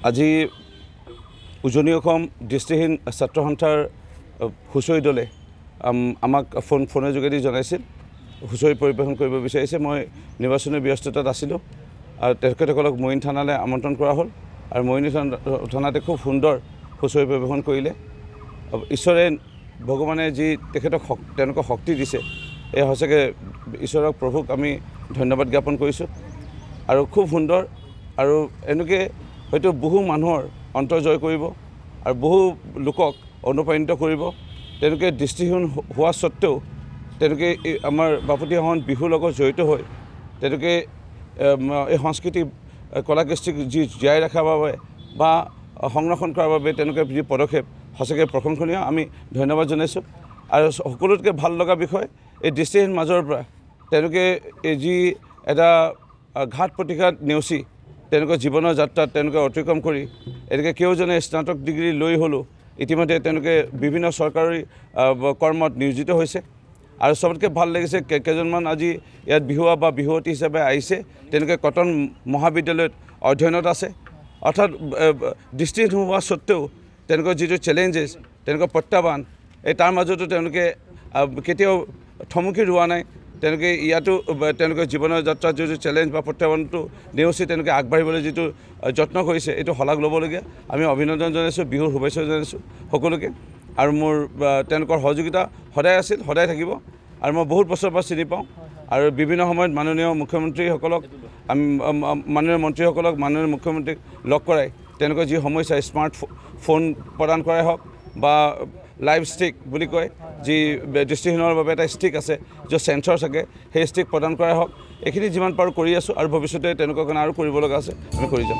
আজি উজনি অসম দৃষ্টিহীন ছাত্ৰ সন্থাৰ হুঁচৰি দলে আমাক ফোনৰ যোগেদি জনাইছিল হুঁচৰি পৰিৱেশন কৰিব বিচাৰিছে। মই নিৰ্বাচনী ব্যস্ততাত আছিলোঁ আৰু তেখেতসকলক মৰিন থানালৈ আমন্ত্ৰণ কৰা হ'ল আৰু মৰিন থানাতে খুব সুন্দৰ হুঁচৰি পৰিৱেশন কৰিলে। ঈশ্বৰে ভগৱানে যি তেখেতক তেওঁলোকক শক্তি দিছে, এই সঁচাকৈ ঈশ্বৰক প্ৰভুক আমি ধন্যবাদ জ্ঞাপন কৰিছোঁ। আৰু খুব সুন্দৰ আৰু এনেকৈ হয়তো বহু মানুহৰ অন্তৰ জয় কৰিব আৰু বহু লোকক অনুপ্ৰাণিত কৰিব। তেওঁলোকে দৃষ্টিহীন হোৱা স্বত্তেও তেওঁলোকে আমাৰ বাপতিসাহোন বিহুৰ লগত জড়িত হৈ তেওঁলোকে এই সংস্কৃতি কলা কৃষ্টিক যি জীয়াই ৰখাৰ বাবে বা সংৰক্ষণ কৰাৰ বাবে তেওঁলোকে যি পদক্ষেপ সঁচাকৈ প্ৰশংসনীয়, আমি ধন্যবাদ জনাইছোঁ। আৰু সকলোতকৈ ভাল লগা বিষয় এই দৃষ্টিহীন মাজৰ পৰা তেওঁলোকে এই যি এটা ঘাট প্ৰতিঘাত নেওচি তেওঁলোকৰ জীৱনৰ যাত্ৰাত তেওঁলোকে অতিক্ৰম কৰি এনেকৈ কেউজনে স্নাতক ডিগ্ৰী লৈ হ'লেও ইতিমধ্যে তেওঁলোকে বিভিন্ন চৰকাৰী কৰ্মত নিয়োজিত হৈছে। আৰু চবতকৈ ভাল লাগিছে কেইজনমান আজি ইয়াত বিহুৱা বা বিহুৱতী হিচাপে আহিছে, তেওঁলোকে কটন মহাবিদ্যালয়ত অধ্যয়নত আছে। অৰ্থাৎ দৃষ্টিহীন হোৱা স্বত্তেও তেওঁলোকৰ যিটো চেলেঞ্জেছ, তেওঁলোকৰ প্ৰত্যাহ্বান, এই তাৰ মাজতো তেওঁলোকে কেতিয়াও থমকি ৰোৱা নাই। তেওঁলোকে ইয়াতো তেওঁলোকৰ জীৱনৰ যাত্ৰাত যিটো চেলেঞ্জ বা প্ৰত্যাহ্বানটো নেওচি তেওঁলোকে আগবাঢ়িবলৈ যিটো যত্ন কৰিছে, এইটো শলাগ ল'বলগীয়া। আমি অভিনন্দন জনাইছোঁ, বিহুৰ শুভেচ্ছা জনাইছোঁ সকলোকে। আৰু মোৰ তেওঁলোকৰ সহযোগিতা সদায় আছিল, সদায় থাকিব। আৰু মই বহুত বছৰৰ পৰা চিনি পাওঁ আৰু বিভিন্ন সময়ত মাননীয় মুখ্যমন্ত্ৰীসকলক মাননীয় মন্ত্ৰীসকলক মাননীয় মুখ্যমন্ত্ৰীক লগ কৰাই তেওঁলোকৰ যি সমস্যা স্মাৰ্টফোন প্ৰদান কৰাই হওক বা লাইভ ষ্টিক বুলি কয়, যি দৃষ্টিহীনৰ বাবে এটা ষ্টিক আছে য'ত চেঞ্চৰ থাকে, সেই ষ্টিক প্ৰদান কৰাই হওক, এইখিনি যিমান পাৰোঁ কৰি আছোঁ আৰু ভৱিষ্যতে তেওঁলোকৰ কাৰণে আৰু কৰিব লগা আছে, আমি কৰি যাম।